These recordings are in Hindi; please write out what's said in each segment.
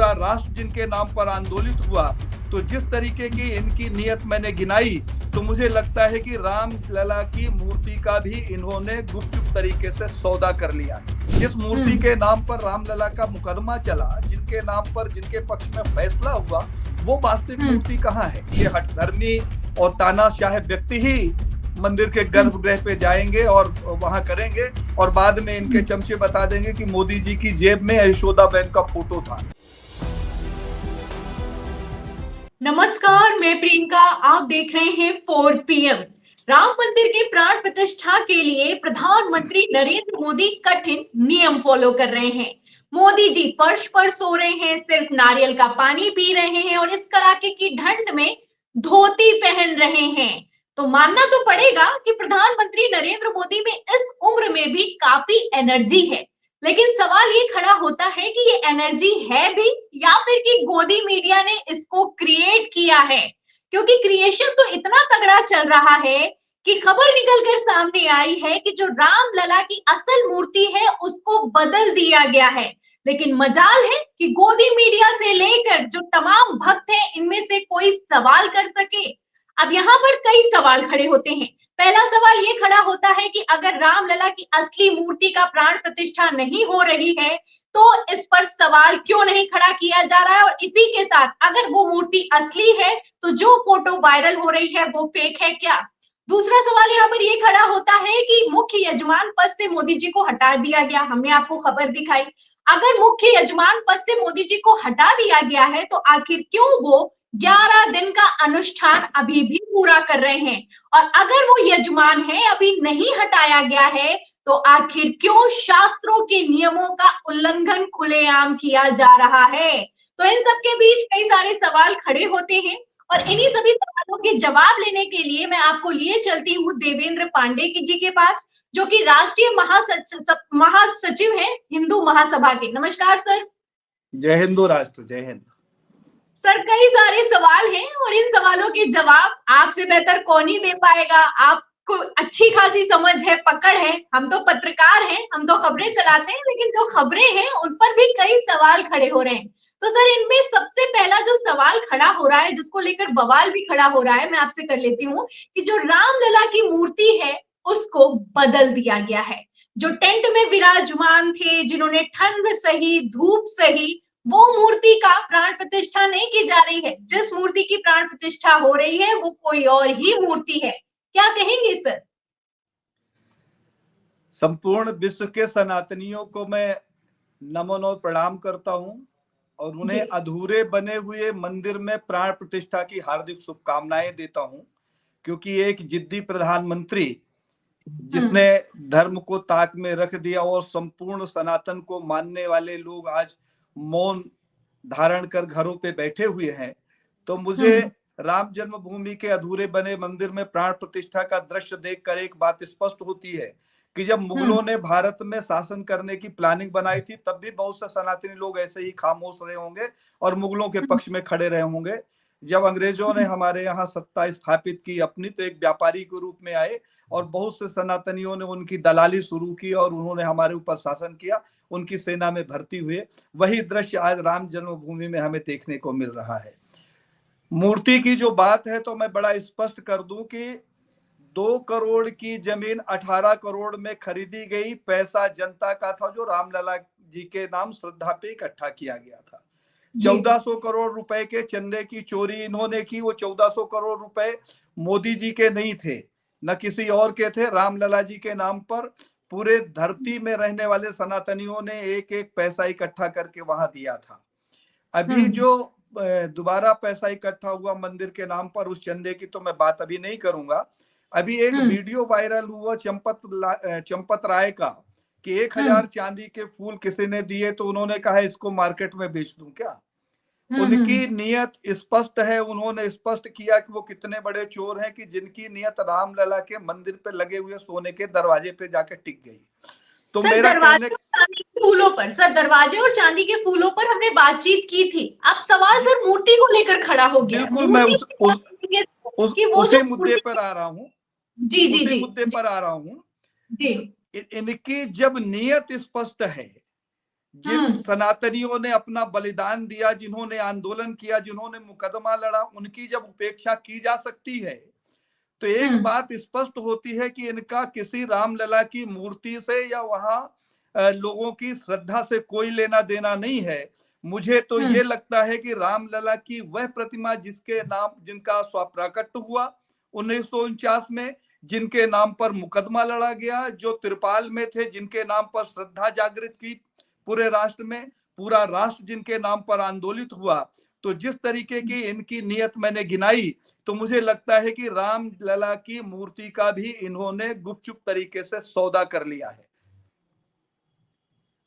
पूरा राष्ट्र जिनके नाम पर आंदोलित हुआ, तो जिस तरीके की इनकी नियत मैंने गिनाई, तो मुझे लगता है कि राम लला की मूर्ति का भी इन्होंने गुपचुप तरीके से सौदा कर लिया है। जिस मूर्ति के नाम पर रामलला का मुकदमा चला, जिनके नाम पर, जिनके पक्ष में फैसला हुआ, वो वास्तविक मूर्ति कहाँ है? ये हठधर्मी और तानाशाह व्यक्ति ही मंदिर के गर्भगृह पे जाएंगे और वहां करेंगे, और बाद में इनके चमचे बता देंगे कि मोदी जी की जेब में यशोदा बहन का फोटो था। नमस्कार, मैं प्रियंका, आप देख रहे हैं 4 PM। राम मंदिर के प्राण प्रतिष्ठा के लिए प्रधानमंत्री नरेंद्र मोदी कठिन नियम फॉलो कर रहे हैं। मोदी जी फर्श पर सो रहे हैं, सिर्फ नारियल का पानी पी रहे हैं और इस कड़ाके की ठंड में धोती पहन रहे हैं। तो मानना तो पड़ेगा कि प्रधानमंत्री नरेंद्र मोदी में इस उम्र में भी काफी एनर्जी है। लेकिन सवाल ये खड़ा होता है कि ये एनर्जी है भी या फिर कि गोदी मीडिया ने इसको क्रिएट किया है, क्योंकि क्रिएशन तो इतना तगड़ा चल रहा है कि खबर निकलकर सामने आई है कि जो राम लला की असल मूर्ति है उसको बदल दिया गया है। लेकिन मजाल है कि गोदी मीडिया से लेकर जो तमाम भक्त हैं इनमें से कोई सवाल कर सके। अब यहाँ पर कई सवाल खड़े होते हैं। पहला सवाल ये खड़ा होता है कि अगर रामलला की असली मूर्ति का प्राण प्रतिष्ठा नहीं हो रही है तो इस पर सवाल क्यों नहीं खड़ा किया जा रहा है, और इसी के साथ अगर वो मूर्ति असली है तो जो फोटो वायरल हो रही है वो फेक है क्या? दूसरा सवाल यहाँ पर ये खड़ा होता है कि मुख्य यजमान पद से मोदी जी को हटा दिया गया। हमने आपको खबर दिखाई, अगर मुख्य यजमान पद से मोदी जी को हटा दिया गया है तो आखिर क्यों वो 11 दिन का अनुष्ठान अभी भी पूरा कर रहे हैं, और अगर वो यजमान है अभी नहीं हटाया गया है तो आखिर क्यों शास्त्रों के नियमों का उल्लंघन खुलेआम किया जा रहा है? तो इन सब के बीच कई सारे सवाल खड़े होते हैं और इन्हीं सभी सवालों के जवाब लेने के लिए मैं आपको लिए चलती हूँ देवेंद्र पांडे जी के पास, जो कि राष्ट्रीय महासचिव हैं हिंदू महासभा के। नमस्कार सर। जय हिंदू राष्ट्र, जय हिंद। सर, कई सारे सवाल हैं और इन सवालों के जवाब आपसे बेहतर कौन ही दे पाएगा। आपको अच्छी खासी समझ है, पकड़ है। हम तो पत्रकार हैं, हम तो खबरें चलाते हैं, लेकिन जो खबरें हैं उन पर भी कई सवाल खड़े हो रहे हैं। तो सर, इनमें सबसे पहला जो सवाल खड़ा हो रहा है, जिसको लेकर बवाल भी खड़ा हो रहा है, मैं आपसे कर लेती हूँ कि जो रामलला की मूर्ति है उसको बदल दिया गया है। जो टेंट में विराजमान थे, जिन्होंने ठंड सही, धूप सही, वो मूर्ति का प्राण प्रतिष्ठा नहीं की जा रही है। जिस मूर्ति की प्राण प्रतिष्ठा हो रही है वो कोई और ही मूर्ति है। क्या कहेंगे सर? संपूर्ण विश्व के सनातनियों को मैं नमन और प्रणाम करता हूं और उन्हें अधूरे बने हुए मंदिर में प्राण प्रतिष्ठा की हार्दिक शुभकामनाएं देता हूं, क्योंकि एक जिद्दी प्रधानमंत्री जिसने धर्म को ताक में रख दिया और संपूर्ण सनातन को मानने वाले लोग आज मौन धारण कर घरों पे बैठे हुए हैं, तो मुझे राम जन्मभूमि के अधूरे बने मंदिर में प्राण प्रतिष्ठा का दृश्य देखकर एक बात स्पष्ट होती है कि जब मुगलों ने भारत में शासन करने की प्लानिंग बनाई थी तब भी बहुत से सनातनी लोग ऐसे ही खामोश रहे होंगे और मुगलों के पक्ष में खड़े रहे होंगे। जब अंग्रेजों ने हमारे यहाँ सत्ता स्थापित की अपनी, तो एक व्यापारी के रूप में आए और बहुत से सनातनियों ने उनकी दलाली शुरू की और उन्होंने हमारे ऊपर शासन किया, उनकी सेना में भर्ती हुए। वही दृश्य आज राम जन्मभूमि में हमें देखने को मिल रहा है। मूर्ति की जो बात है तो मैं बड़ा स्पष्ट कर दूं कि 2 करोड़ की जमीन 18 करोड़ में खरीदी गई। पैसा जनता का था जो रामलला जी के नाम श्रद्धा पे इकट्ठा किया गया था। 1400 करोड़ रुपए के चंदे की चोरी इन्होंने की। वो 1400 करोड़ रुपए मोदी जी के नहीं थे, न किसी और के थे, रामलला जी के नाम पर पूरे धरती में रहने वाले सनातनियों ने एक एक पैसा इकट्ठा करके वहां दिया था। अभी जो दोबारा पैसा इकट्ठा हुआ मंदिर के नाम पर, उस चंदे की तो मैं बात अभी नहीं करूंगा। अभी एक वीडियो वायरल हुआ चंपत राय का कि 1000 चांदी के फूल किसी ने दिए तो उन्होंने कहा इसको मार्केट में बेच दूं क्या। उनकी नियत स्पष्ट है। उन्होंने स्पष्ट किया कि वो कितने बड़े चोर हैं कि जिनकी नियत रामलला के मंदिर पे लगे हुए सोने के दरवाजे पे जाकर टिक गई। तो मेरा कहने फूलों पर, सर दरवाजे और चांदी के फूलों पर हमने बातचीत की थी। अब सवाल सर मूर्ति को लेकर खड़ा हो गया। बिल्कुल, मैं उसी मुद्दे पर आ रहा हूँ। उसी मुद्दे पर आ रहा हूँ। इनकी जब नियत स्पष्ट है, जिन सनातनियों ने अपना बलिदान दिया, जिन्होंने आंदोलन किया, जिन्होंने मुकदमा लड़ा, उनकी जब उपेक्षा की जा सकती है तो एक बात स्पष्ट होती है कि इनका किसी रामलला की मूर्ति से या वहां लोगों की श्रद्धा से कोई लेना देना नहीं है। मुझे तो ये लगता है कि रामलला की वह प्रतिमा जिसके नाम, जिनका स्वप्राकट्य हुआ 1949 में, जिनके नाम पर मुकदमा लड़ा गया, जो त्रिपाल में थे, जिनके नाम पर श्रद्धा जागृत की पूरे राष्ट्र में, पूरा राष्ट्र जिनके नाम पर आंदोलित हुआ, तो जिस तरीके की इनकी नियत मैंने गिनाई, तो मुझे लगता है कि रामलला की मूर्ति का भी इन्होंने गुपचुप तरीके से सौदा कर लिया है।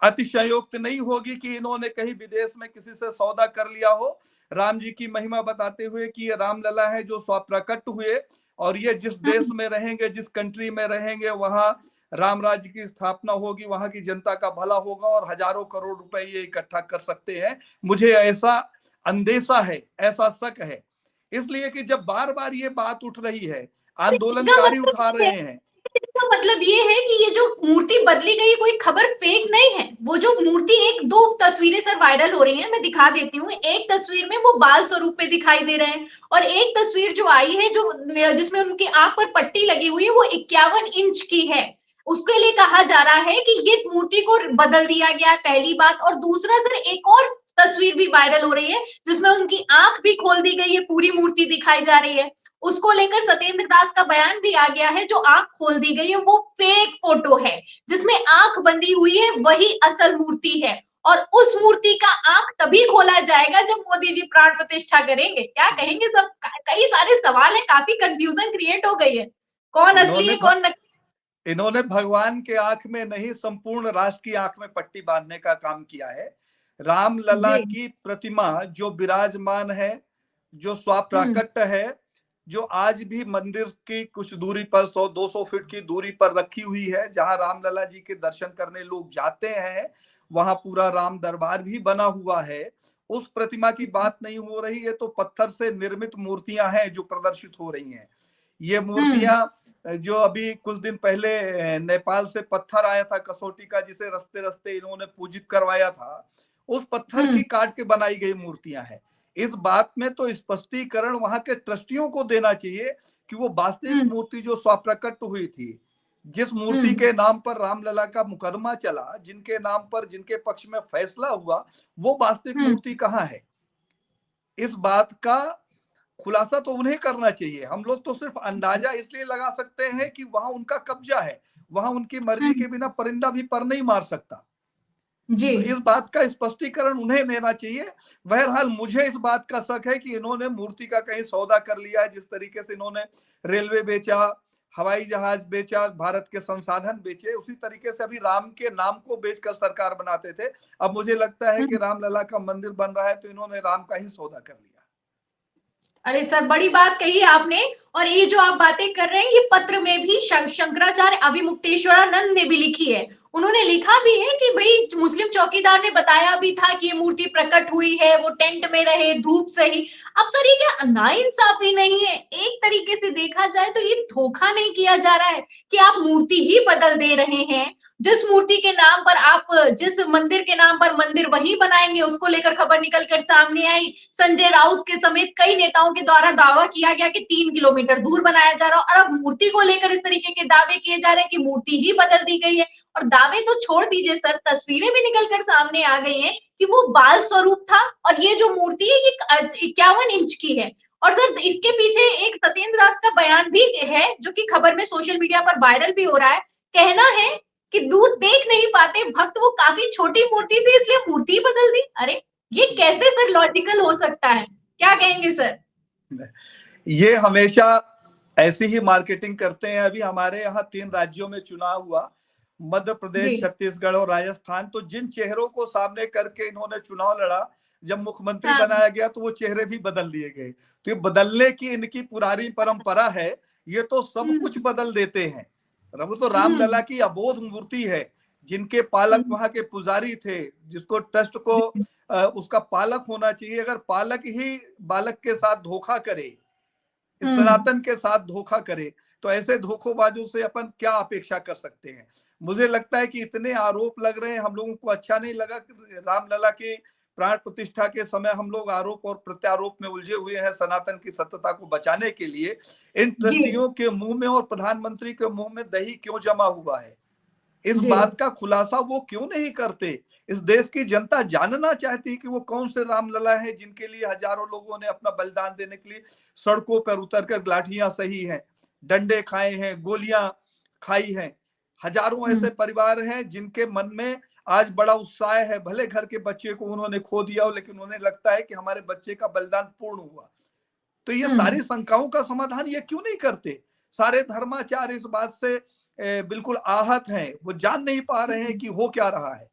अतिशयोक्त नहीं होगी कि इन्होंने कहीं विदेश में किसी से सौदा कर लिया हो, राम जी की महिमा बताते हुए कि ये रामलला है जो स्वप्रकट हुए और ये जिस देश में रहेंगे, जिस कंट्री में रहेंगे, वहां राम राज्य की स्थापना होगी, वहां की जनता का भला होगा और हजारों करोड़ रुपए ये इकट्ठा कर सकते हैं। मुझे ऐसा अंदेशा है, ऐसा शक है, इसलिए कि जब बार बार ये बात उठ रही है, आंदोलनकारी उठा रहे हैं। इसका मतलब ये है कि ये जो मूर्ति बदली गई कोई खबर फेक नहीं है। वो जो मूर्ति, एक दो तस्वीरें सर वायरल हो रही हैं, मैं दिखा देती हूँ। एक तस्वीर में वो बाल स्वरूप पे दिखाई दे रहे हैं और एक तस्वीर जो आई है जो जिसमें उनकी आंख पर पट्टी लगी हुई है, वो 51 इंच की है। उसके लिए कहा जा रहा है कि ये मूर्ति को बदल दिया गया, पहली बात। और दूसरा सर, एक और तस्वीर भी वायरल हो रही है जिसमें उनकी आंख भी खोल दी गई है, पूरी मूर्ति दिखाई जा रही है। उसको लेकर सत्येंद्र दास का बयान भी आ गया है, जो आंख खोल दी गई है वो फेक फोटो है, जिसमें आंख बंदी हुई है वही असल मूर्ति है। और उस मूर्ति का आंख तभी खोला जाएगा जब मोदी जी प्राण प्रतिष्ठा करेंगे। क्या कहेंगे? सब कई सारे सवाल है, काफी कंफ्यूजन क्रिएट हो गई है, कौन असली है कौन नकली। इन्होंने भगवान के आंख में नहीं, संपूर्ण राष्ट्र की आंख में पट्टी बांधने का काम किया है। रामलला की प्रतिमा जो विराजमान है, जो स्वप्राकट्य है, जो आज भी मंदिर की कुछ दूरी पर 100-200 फीट की दूरी पर रखी हुई है, जहां रामलला जी के दर्शन करने लोग जाते हैं, वहां पूरा राम दरबार भी बना हुआ है। उस प्रतिमा की बात नहीं हो रही है, तो पत्थर से निर्मित मूर्तियां हैं जो प्रदर्शित हो रही हैं। ये मूर्तियां जो अभी कुछ दिन पहले नेपाल से पत्थर आया था कसौटी का, जिसे रस्ते रस्ते इन्होंने पूजित करवाया था, उस पत्थर की काट के बनाई गई मूर्तियां हैं। इस बात में तो स्पष्टीकरण वहां के ट्रस्टियों को देना चाहिए कि वो वास्तविक मूर्ति जो स्वप्रकट हुई थी, जिस मूर्ति के नाम पर रामलला का मुकदमा चला, जिनके नाम पर, जिनके पक्ष में फैसला हुआ, वो वास्तविक मूर्ति कहाँ है? इस बात का खुलासा तो उन्हें करना चाहिए। हम लोग तो सिर्फ अंदाजा इसलिए लगा सकते हैं कि वहां उनका कब्जा है, वहां उनकी मर्जी के बिना परिंदा भी पर नहीं मार सकता जी। तो इस बात का स्पष्टीकरण उन्हें देना चाहिए। बहरहाल मुझे इस बात का शक है कि इन्होंने मूर्ति का कहीं सौदा कर लिया है। जिस तरीके से इन्होंने रेलवे बेचा, हवाई जहाज बेचा, भारत के संसाधन बेचे, उसी तरीके से अभी राम के नाम को बेचकर सरकार बनाते थे। अब मुझे लगता है कि रामलला का मंदिर बन रहा है तो इन्होंने राम का ही सौदा कर लिया। अरे सर, बड़ी बात कही आपने। और ये जो आप बातें कर रहे हैं, ये पत्र में भी शंकराचार्य अभिमुक्तेश्वरानंद ने भी लिखी है। उन्होंने लिखा भी है कि भाई मुस्लिम चौकीदार ने बताया भी था कि ये मूर्ति प्रकट हुई है, वो टेंट में रहे, धूप सही। अब सर, ये क्या नाइंसाफी नहीं है? एक तरीके से देखा जाए तो ये धोखा नहीं किया जा रहा है कि आप मूर्ति ही बदल दे रहे हैं। जिस मूर्ति के नाम पर आप, जिस मंदिर के नाम पर मंदिर वही बनाएंगे, उसको लेकर खबर निकल कर सामने आई। संजय राउत के समेत कई नेताओं के द्वारा दावा किया गया कि 3 किलोमीटर दूर बनाया जा रहा है, और अब मूर्ति को लेकर इस तरीके के दावे किए जा रहे हैं कि मूर्ति ही बदल दी गई है। और दावे तो छोड़ दीजिए सर, तस्वीरें भी निकल कर सामने आ गई हैं कि वो बाल स्वरूप था और ये जो मूर्ति है ये 51 इंच की है। और सर, इसके पीछे एक सत्येंद्र दास का बयान भी है जो कि खबर में सोशल मीडिया पर वायरल भी हो रहा है। कहना है कि दूर देख नहीं पाते भक्त, वो काफी छोटी मूर्ति थी इसलिए मूर्ति ही बदल दी। अरे ये कैसे सर लॉजिकल हो सकता है? क्या कहेंगे सर? ये हमेशा ऐसी ही मार्केटिंग करते हैं। अभी हमारे यहाँ 3 राज्यों में चुनाव हुआ, मध्य प्रदेश, छत्तीसगढ़ और राजस्थान। तो जिन चेहरों को सामने करके इन्होंने चुनाव लड़ा, जब मुख्यमंत्री बनाया गया तो वो चेहरे भी बदल दिए गए। तो ये बदलने की इनकी पुरानी परंपरा है, ये तो सब कुछ बदल देते हैं। वो तो रामलला की अबोध मूर्ति है, जिनके पालक वहां के पुजारी थे, जिसको ट्रस्ट को उसका पालक होना चाहिए। अगर पालक ही बालक के साथ धोखा करे, इस सनातन के साथ धोखा करे, तो ऐसे धोखेबाजों से अपन क्या अपेक्षा कर सकते हैं। मुझे लगता है कि इतने आरोप लग रहे हैं, हम लोगों को अच्छा नहीं लगा कि रामलला की प्राण प्रतिष्ठा के समय हम लोग आरोप और प्रत्यारोप में उलझे हुए हैं सनातन की सत्यता को बचाने के लिए। इन जी ट्रस्टियों के मुंह में और प्रधानमंत्री के मुंह में दही क्यों जमा हुआ है, इस जी बात का खुलासा वो क्यों नहीं करते। इस देश की जनता जानना चाहती है कि वो कौन से रामलला हैं जिनके लिए हजारों लोगों ने अपना बलिदान देने के लिए सड़कों पर उतरकर लाठियां सही हैं, डंडे खाए हैं, गोलियां खाई हैं। हजारों ऐसे परिवार हैं जिनके मन में आज बड़ा उत्साह है, भले घर के बच्चे को उन्होंने खो दिया हो लेकिन उन्हें लगता है कि हमारे बच्चे का बलिदान पूर्ण हुआ। तो ये सारी शंकाओं का समाधान ये क्यों नहीं करते। सारे धर्माचार्य इस बात से बिल्कुल आहत हैं, वो जान नहीं पा रहे हैं कि हो क्या रहा है।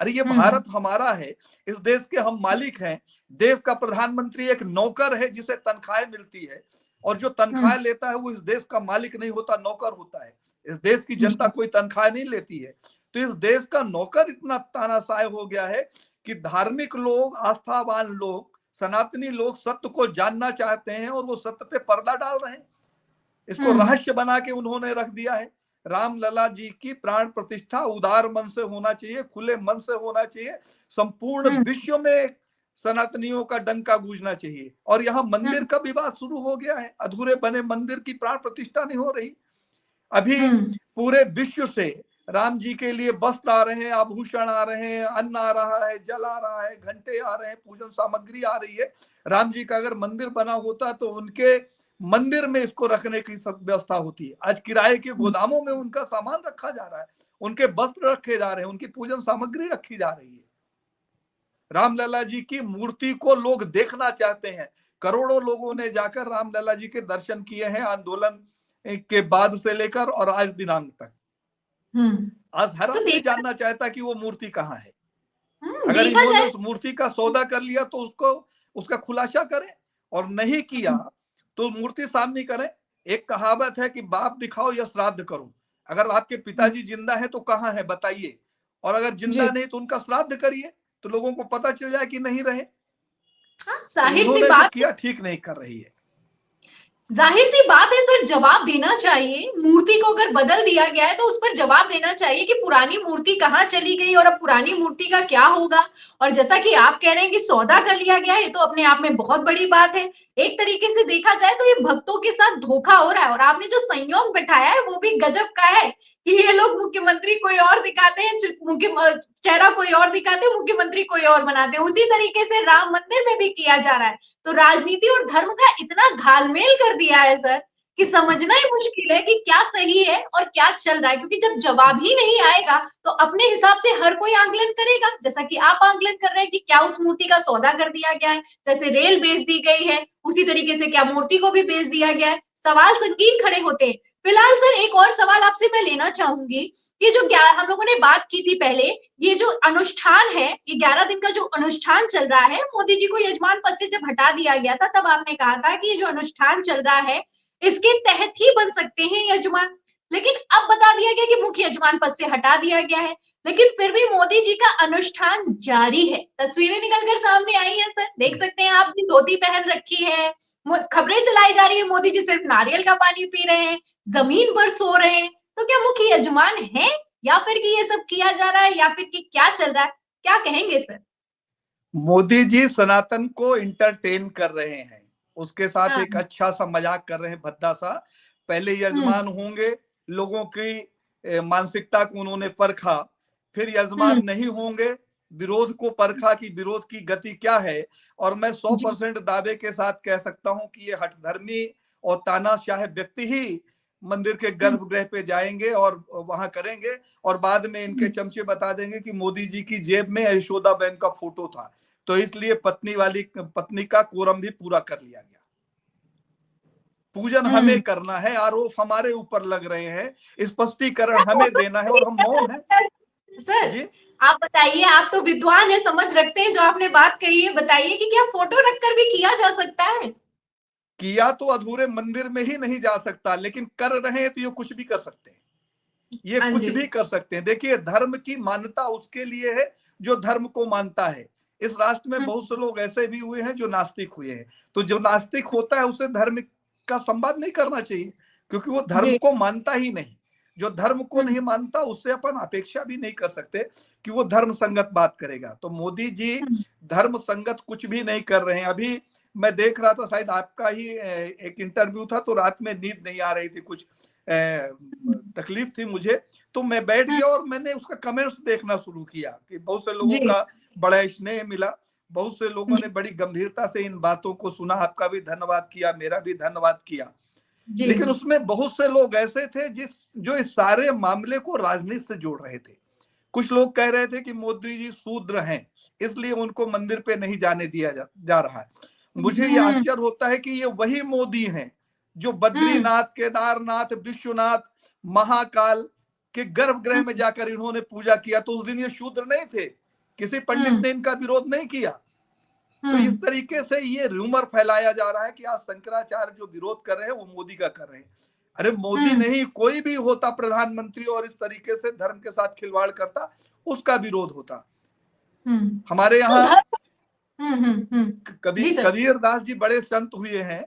अरे ये भारत हमारा है, इस देश के हम मालिक हैं। देश का प्रधानमंत्री एक नौकर है जिसे तनख्वाह मिलती है, और जो तनख्वाह लेता है वो इस देश का मालिक नहीं होता, नौकर होता है। इस देश की जनता कोई तनख्वाह नहीं लेती है। तो इस देश का नौकर इतना तानाशाह हो गया है कि धार्मिक लोग, आस्थावान लोग, सनातनी लोग सत्य को जानना चाहते हैं और वो सत्य पे पर्दा डाल रहे हैं। इसको रहस्य बना के उन्होंने रख दिया है। रामलला जी की प्राण प्रतिष्ठा उदार मन से होना चाहिए, खुले मन से होना चाहिए, संपूर्ण विश्व में सनातनियों का डंका गूंजना चाहिए। और यहाँ मंदिर का विवाद शुरू हो गया है, अधूरे बने मंदिर की प्राण प्रतिष्ठा नहीं हो रही। अभी पूरे विश्व से राम जी के लिए वस्त्र आ रहे हैं, आभूषण आ रहे हैं, अन्न आ रहा है, जल आ रहा है, घंटे आ रहे हैं, पूजन सामग्री आ रही है। राम जी का अगर मंदिर बना होता तो उनके मंदिर में इसको रखने की सब व्यवस्था होती है। आज किराए के गोदामों में उनका सामान रखा जा रहा है, उनके वस्त्र रखे जा रहे हैं, उनकी पूजन सामग्री रखी जा रही है। रामलला जी की मूर्ति को लोग देखना चाहते हैं। करोड़ों लोगों ने जाकर रामलला जी के दर्शन किए हैं आंदोलन के बाद से लेकर और आज दिनांक तक। आज हर तो आदमी जानना चाहता कि वो मूर्ति कहाँ है। अगर देखा इन्होंने जाए उस मूर्ति का सौदा कर लिया तो उसको उसका खुलासा करें, और नहीं किया तो मूर्ति सामने करें। एक कहावत है कि बाप दिखाओ या श्राद्ध करो। अगर आपके पिताजी जिंदा है तो कहाँ है बताइए, और अगर जिंदा नहीं तो उनका श्राद्ध करिए, तो लोगों को पता चल जाए कि नहीं रहे। तो जाहिर सी इन्होंने जो बात किया ठीक नहीं कर रही है। जाहिर सी बात है सर, जवाब देना चाहिए। मूर्ति को अगर बदल दिया गया है तो उस पर जवाब देना चाहिए कि पुरानी मूर्ति कहाँ चली गई और अब पुरानी मूर्ति का क्या होगा। और जैसा कि आप कह रहे हैं कि सौदा कर लिया गया, ये तो अपने आप में बहुत बड़ी बात है। एक तरीके से देखा जाए तो ये भक्तों के साथ धोखा हो रहा है। और आपने जो संयोग बैठाया है वो भी गजब का है कि ये लोग मुख्यमंत्री कोई और दिखाते हैं, चेहरा कोई और दिखाते हैं, मुख्यमंत्री कोई और बनाते हैं। उसी तरीके से राम मंदिर में भी किया जा रहा है। तो राजनीति और धर्म का इतना घालमेल कर दिया है सर कि समझना ही मुश्किल है कि क्या सही है और क्या चल रहा है। क्योंकि जब जवाब ही नहीं आएगा तो अपने हिसाब से हर कोई आंकलन करेगा, जैसा कि आप आंकलन कर रहे हैं कि क्या उस मूर्ति का सौदा कर दिया गया है, जैसे रेल बेच दी गई है उसी तरीके से क्या मूर्ति को भी बेच दिया गया है। सवाल संगीन खड़े होते हैं। फिलहाल सर एक और सवाल आपसे मैं लेना चाहूंगी कि जो हम लोगों ने बात की थी पहले, ये जो अनुष्ठान है, ये 11 दिन का जो अनुष्ठान चल रहा है, मोदी जी को यजमान पद से जब हटा दिया गया था तब आपने कहा था कि ये जो अनुष्ठान चल रहा है इसके तहत ही बन सकते हैं यजमान। लेकिन अब बता दिया गया कि मुख्य यजमान पद से हटा दिया गया है, लेकिन फिर भी मोदी जी का अनुष्ठान जारी है। तस्वीरें निकलकर सामने आई है सर, देख सकते हैं आपने धोती पहन रखी है, खबरें चलाई जा रही है मोदी जी सिर्फ नारियल का पानी पी रहे हैं, जमीन पर सो रहे हैं। तो क्या मुख्य यजमान है या फिर कि ये सब किया जा रहा है या फिर कि क्या चल रहा है, क्या कहेंगे सर? मोदी जी सनातन को इंटरटेन कर रहे हैं, उसके साथ एक अच्छा सा मजाक कर रहे हैं, भद्दा सा। पहले यजमान होंगे, लोगों की मानसिकता को उन्होंने परखा, फिर यजमान नहीं होंगे, विरोध को परखा कि विरोध की गति क्या है। और मैं 100% दावे के साथ कह सकता हूं कि ये हठधर्मी और तानाशाह व्यक्ति ही मंदिर के गर्भगृह पे जाएंगे और वहां करेंगे, और बाद में इनके चमचे बता देंगे कि मोदी जी की जेब में यशोदाबेन का फोटो था, तो इसलिए पत्नी का कोरम भी पूरा कर लिया गया। पूजन हमें करना है, आरोप हमारे ऊपर लग रहे हैं, स्पष्टीकरण हमें देना है, और हम मौन हैं। सर जी आप बताइए, आप तो विद्वान है, समझ रखते हैं जो आपने बात कही है, बताइए कि क्या फोटो रखकर भी किया जा सकता है? किया तो अधूरे मंदिर में ही नहीं जा सकता, लेकिन कर रहे हैं तो ये कुछ भी कर सकते हैं, ये कुछ भी कर सकते हैं। देखिए, धर्म की मान्यता उसके लिए है जो धर्म को मानता है। इस राष्ट्र में बहुत से लोग ऐसे भी हुए हैं जो नास्तिक हुए हैं, तो जो नास्तिक होता है उसे धर्म का संवाद नहीं करना चाहिए। क्योंकि वो धर्म को मानता ही नहीं। जो धर्म को नहीं मानता उससे अपन अपेक्षा भी नहीं कर सकते कि वो धर्म संगत बात करेगा। तो मोदी जी धर्म संगत कुछ भी नहीं कर रहे हैं। अभी मैं देख रहा था, शायद आपका ही एक इंटरव्यू था, तो रात में नींद नहीं आ रही थी, कुछ तकलीफ थी मुझे, तो मैं बैठ गया और मैंने उसका कमेंट्स देखना शुरू किया कि बहुत से लोगों का बड़ा स्नेह मिला, बहुत से लोगों ने बड़ी गंभीरता से इन बातों को सुना। आपका भी धन्यवाद किया, मेरा भी धन्यवाद किया। लेकिन उसमें बहुत से लोग ऐसे थे जो इस सारे मामले को राजनीति से जोड़ रहे थे। कुछ लोग कह रहे थे कि मोदी जी शूद्र हैं, इसलिए उनको मंदिर पे नहीं जाने दिया जा रहा है। मुझे ये आश्चर्य होता है कि ये वही मोदी हैं जो बद्रीनाथ, केदारनाथ, विश्वनाथ, महाकाल के गर्भगृह में जाकर इन्होंने पूजा किया। तो उस दिन ये शूद्र नहीं थे, किसी पंडित ने इनका विरोध नहीं किया। तो इस तरीके से ये रूमर फैलाया जा रहा है कि आज शंकराचार्य जो विरोध कर रहे हैं वो मोदी का कर रहे हैं। अरे मोदी नहीं, कोई भी होता प्रधानमंत्री और इस तरीके से धर्म के साथ खिलवाड़ करता, उसका विरोध होता। हमारे यहाँ कबीर दास जी बड़े संत हुए हैं,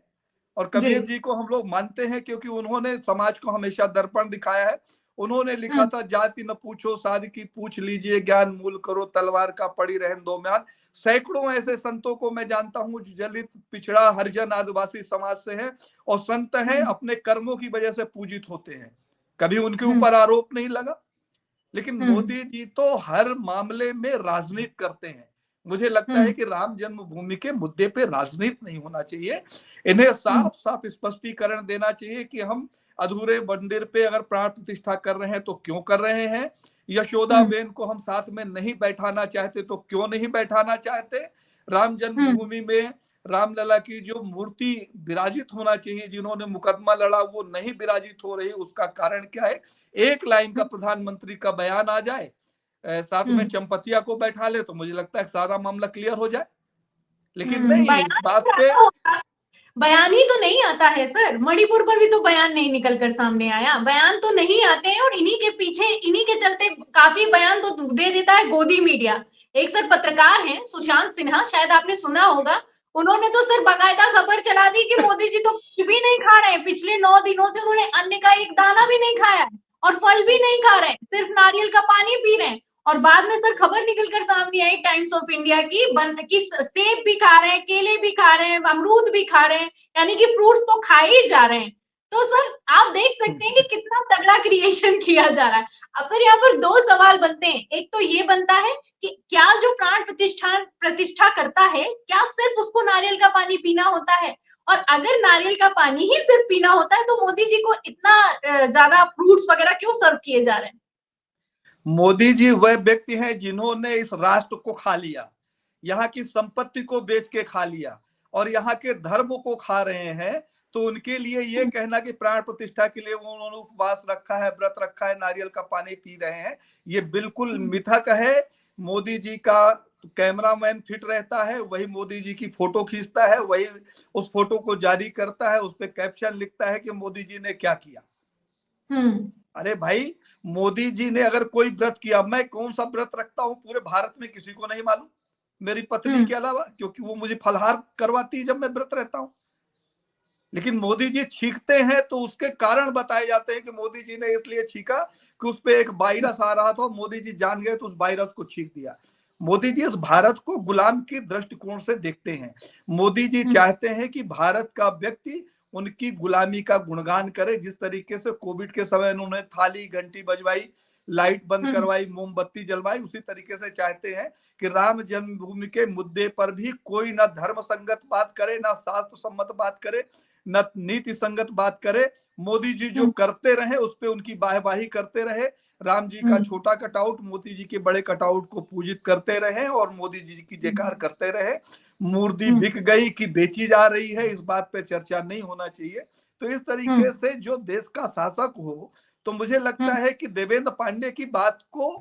और कबीर जी को हम लोग मानते हैं क्योंकि उन्होंने समाज को हमेशा दर्पण दिखाया है। उन्होंने लिखा था, जाति न पूछो साध की पूछ लीजिए, ज्ञान मूल करो तलवार का पड़ी रहन दो म्यान। सैकड़ों ऐसे संतों को मैं जानता हूं जो दलित, पिछड़ा, हरिजन, आदिवासी समाज से हैं और संत हैं, अपने कर्मों की वजह से पूजित होते हैं, कभी उनके ऊपर आरोप नहीं लगा। लेकिन मोदी जी तो हर मामले में राजनीति करते हैं। मुझे लगता है कि राम जन्मभूमि के मुद्दे पे राजनीति नहीं होना चाहिए। इन्हें साफ साफ स्पष्टीकरण देना चाहिए कि हम अधूरे मंदिर पे अगर प्राण प्रतिष्ठा कर रहे हैं तो क्यों कर रहे हैं, यशोदा बेन को हम साथ में नहीं बैठाना चाहते तो क्यों नहीं बैठाना चाहते, राम जन्मभूमि में रामलला की जो मूर्ति विराजित होना चाहिए, जिन्होंने मुकदमा लड़ा, वो नहीं विराजित हो रही, उसका कारण क्या है। एक लाइन का प्रधानमंत्री का बयान आ जाए, साथ में चंपतिया को बैठा ले, तो मुझे लगता है सारा मामला क्लियर हो जाए। लेकिन नहीं, इस बात पे बयान ही तो नहीं आता है सर। मणिपुर पर भी तो बयान नहीं निकल कर सामने आया, बयान तो नहीं आते हैं, और इन्हीं के पीछे, इन्हीं के चलते काफी बयान तो दे देता है गोदी मीडिया। एक सर पत्रकार हैं सुशांत सिन्हा, शायद आपने सुना होगा, उन्होंने तो सर बाकायदा खबर चला दी कि मोदी जी तो कुछ भी नहीं खा रहे हैं, पिछले 9 दिनों से उन्होंने अन्न का एक दाना भी नहीं खाया और फल भी नहीं खा रहे, सिर्फ नारियल का पानी पी रहे हैं। और बाद में सर खबर निकलकर सामने आई टाइम्स ऑफ इंडिया की सेब भी खा रहे हैं, केले भी खा रहे हैं, अमरूद भी खा रहे हैं, यानी कि फ्रूट्स तो खाए ही जा रहे हैं। तो सर आप देख सकते हैं कि कितना तगड़ा क्रिएशन किया जा रहा है। अब सर यहाँ पर 2 सवाल बनते हैं। एक तो ये बनता है कि क्या जो प्राण प्रतिष्ठा करता है, क्या सिर्फ उसको नारियल का पानी पीना होता है? और अगर नारियल का पानी ही सिर्फ पीना होता है तो मोदी जी को इतना ज्यादा फ्रूट्स वगैरह क्यों सर्व किए जा रहे हैं? मोदी जी वह व्यक्ति हैं जिन्होंने इस राष्ट्र को खा लिया, यहाँ की संपत्ति को बेच के खा लिया और यहाँ के धर्म को खा रहे हैं। तो उनके लिए ये कहना कि प्राण प्रतिष्ठा के लिए उन्होंने उपवास रखा है, व्रत रखा है, नारियल का पानी पी रहे हैं, ये बिल्कुल मिथक है। मोदी जी का कैमरामैन फिट रहता है, वही मोदी जी की फोटो खींचता है, वही उस फोटो को जारी करता है, उस पर कैप्शन लिखता है कि मोदी जी ने क्या किया। अरे भाई, मोदी जी ने अगर कोई व्रत किया, मैं कौन सा व्रत रखता हूं पूरे भारत में किसी को नहीं मालूम, मेरी पत्नी के अलावा, क्योंकि वो मुझे फलहार करवाती है जब मैं व्रत रहता हूं। लेकिन मोदी जी छींकते हैं तो उसके कारण बताए जाते हैं कि मोदी जी ने इसलिए छींका कि उस पे एक वायरस आ रहा था, मोदी जी जान गए तो उस वायरस को छींक दिया। मोदी जी इस भारत को गुलाम की दृष्टिकोण से देखते हैं। मोदी जी चाहते हैं कि भारत का व्यक्ति उनकी गुलामी का गुणगान करे। जिस तरीके से कोविड के समय उन्होंने थाली घंटी बजवाई, लाइट बंद करवाई, मोमबत्ती जलवाई, उसी तरीके से चाहते हैं कि राम जन्मभूमि के मुद्दे पर भी कोई ना धर्म संगत बात करे, ना शास्त्र सम्मत बात करे, न नीति संगत बात करे। मोदी जी जो करते रहे उस पे उनकी वाहवाही करते रहे। राम जी का छोटा कटआउट, मोदी जी के बड़े कटआउट को पूजित करते रहे और मोदी जी की जयकार करते रहे। मूर्ति बिक गई कि बेची जा रही है, इस बात पे चर्चा नहीं होना चाहिए। तो इस तरीके से जो देश का शासक हो, तो मुझे लगता है कि देवेंद्र पांडे की बात को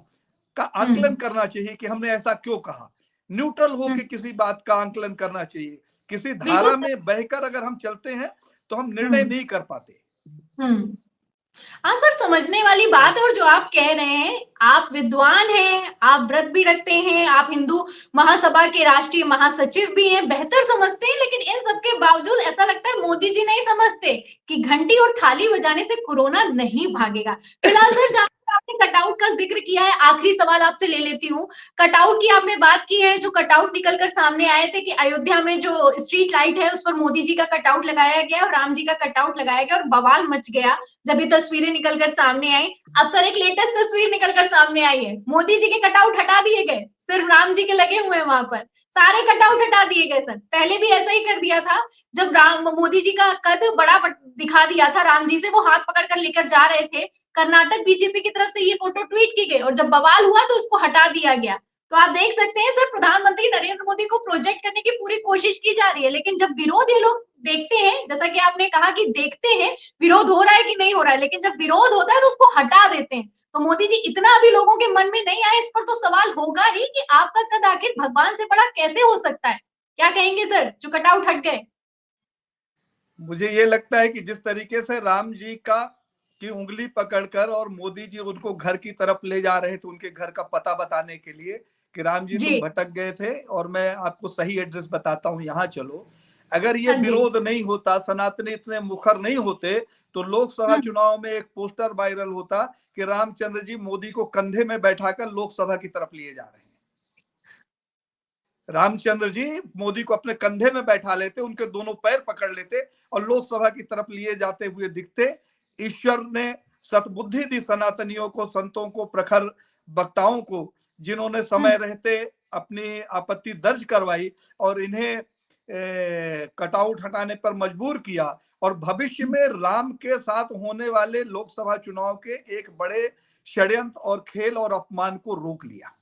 का आकलन करना चाहिए कि हमने ऐसा क्यों कहा। न्यूट्रल होकर किसी बात का आकलन करना चाहिए। किसी धारा में बहकर अगर हम चलते हैं तो हम निर्णय नहीं कर पाते। हाँ सर, समझने वाली बात है। और जो आप कह रहे हैं, आप विद्वान हैं, आप व्रत भी रखते हैं, आप हिंदू महासभा के राष्ट्रीय महासचिव भी हैं, बेहतर समझते हैं, लेकिन इन सब के बावजूद ऐसा लगता है मोदी जी नहीं समझते कि घंटी और थाली बजाने से कोरोना नहीं भागेगा। फिलहाल सर, जहां पर आपने कटआउट का जिक्र किया है, आखिरी सवाल आपसे ले लेती हूँ। कटआउट की आपने बात की है, जो कटआउट निकल कर सामने आए थे कि अयोध्या में जो स्ट्रीट लाइट है उस पर मोदी जी का कटआउट लगाया गया और राम जी का कटआउट लगाया गया और बवाल मच गया जब ये तस्वीरें निकलकर सामने आई। अब सर, एक लेटेस्ट तस्वीर निकलकर सामने आई है, मोदी जी के कटआउट हटा दिए गए, सिर्फ राम जी के लगे हुए हैं वहां पर, सारे कटआउट हटा दिए गए। सर, पहले भी ऐसा ही कर दिया था, जब राम मोदी जी का कद बड़ा दिखा दिया था राम जी से, वो हाथ पकड़कर लेकर जा रहे थे, कर्नाटक बीजेपी की तरफ से ये फोटो ट्वीट की गई और जब बवाल हुआ तो उसको हटा दिया गया। तो आप देख सकते हैं सर, प्रधानमंत्री नरेंद्र मोदी को प्रोजेक्ट करने की पूरी कोशिश की जा रही है, लेकिन जब विरोध ये लोग देखते हैं, जैसा कि आपने कहा कि देखते हैं विरोध हो रहा है कि नहीं हो रहा है, लेकिन जब विरोध होता है तो उसको हटा देते हैं। तो मोदी जी इतना अभी लोगों के मन में नहीं आए, इस पर तो सवाल होगा ही कि आपका कद आखिर भगवान से बड़ा कैसे हो सकता है। क्या कहेंगे सर, जो कटआउट हट गए? मुझे ये लगता है कि जिस तरीके से राम जी का की उंगली पकड़कर और मोदी जी उनको घर की तरफ ले जा रहे थे, उनके घर का पता बताने के लिए कि राम जी जी। तुम भटक गए थे और मैं आपको सही एड्रेस बताता हूं, यहाँ चलो। अगर ये हाँ जी। विरोध नहीं होता, सनातनी इतने मुखर नहीं होते, तो लोकसभा चुनाव में एक पोस्टर वायरल होता कि रामचंद्र जी मोदी को कंधे में बैठाकर लोकसभा की तरफ लिए जा रहे हैं। रामचंद्र जी मोदी को अपने कंधे में बैठा लेते, उनके दोनों पैर पकड़ लेते और लोकसभा की तरफ लिए जाते हुए दिखते। ईश्वर ने सतबुद्धि दी सनातनियों को, संतों को, प्रखर वक्ताओं को, जिन्होंने समय रहते अपनी आपत्ति दर्ज करवाई और इन्हें कटआउट हटाने पर मजबूर किया और भविष्य में राम के साथ होने वाले लोकसभा चुनाव के एक बड़े षड्यंत्र और खेल और अपमान को रोक लिया।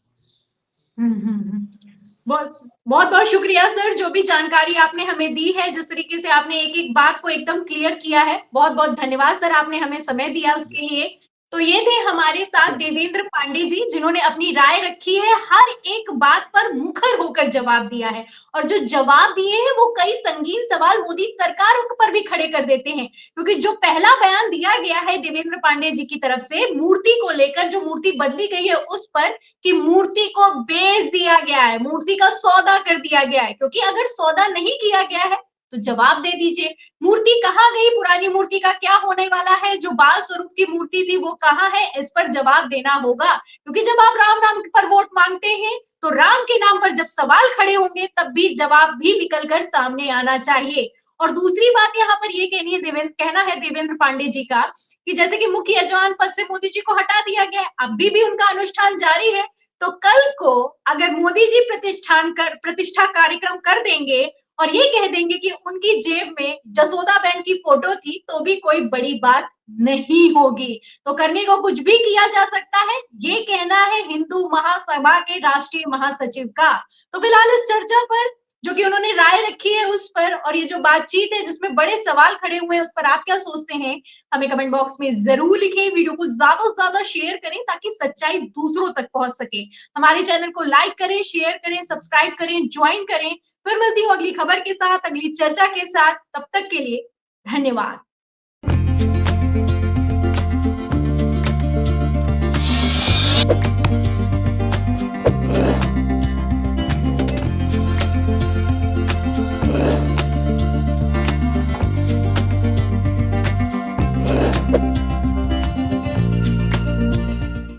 बहुत बहुत बहुत शुक्रिया सर, जो भी जानकारी आपने हमें दी है, जिस तरीके से आपने एक एक बात को एकदम क्लियर किया है, बहुत बहुत धन्यवाद सर, आपने हमें समय दिया उसके लिए। तो ये थे हमारे साथ देवेंद्र पांडे जी, जिन्होंने अपनी राय रखी है, हर एक बात पर मुखर होकर जवाब दिया है और जो जवाब दिए हैं वो कई संगीन सवाल मोदी सरकार पर भी खड़े कर देते हैं, क्योंकि जो पहला बयान दिया गया है देवेंद्र पांडे जी की तरफ से मूर्ति को लेकर, जो मूर्ति बदली गई है उस पर, कि मूर्ति को बेच दिया गया है, मूर्ति का सौदा कर दिया गया है, क्योंकि अगर सौदा नहीं किया गया है तो जवाब दे दीजिए, मूर्ति कहाँ गई, पुरानी मूर्ति का क्या होने वाला है, जो बाल स्वरूप की मूर्ति थी वो कहाँ है, इस पर जवाब देना होगा। क्योंकि जब आप राम नाम पर वोट मांगते हैं तो राम के नाम पर जब सवाल खड़े होंगे तब भी जवाब भी निकलकर सामने आना चाहिए। और दूसरी बात यहाँ पर ये कहना है देवेंद्र पांडे जी का, कि जैसे कि मुख्य यजमान पद से मोदी जी को हटा दिया गया है, अभी भी उनका अनुष्ठान जारी है, तो कल को अगर मोदी जी प्रतिष्ठा कार्यक्रम कर देंगे और ये कह देंगे कि उनकी जेब में जसोदा बहन की फोटो थी, तो भी कोई बड़ी बात नहीं होगी। तो करने को कुछ भी किया जा सकता है, ये कहना है हिंदू महासभा के राष्ट्रीय महासचिव का। तो फिलहाल इस चर्चा पर, जो कि उन्होंने राय रखी है उस पर, और ये जो बातचीत है जिसमें बड़े सवाल खड़े हुए हैं, उस पर आप क्या सोचते हैं, हमें कमेंट बॉक्स में जरूर लिखें। वीडियो को ज्यादा से ज्यादा शेयर करें ताकि सच्चाई दूसरों तक पहुंच सके। हमारे चैनल को लाइक करें, शेयर करें, सब्सक्राइब करें, ज्वाइन करें। फिर मिलती हूँ अगली खबर के साथ, अगली चर्चा के साथ। तब तक के लिए धन्यवाद।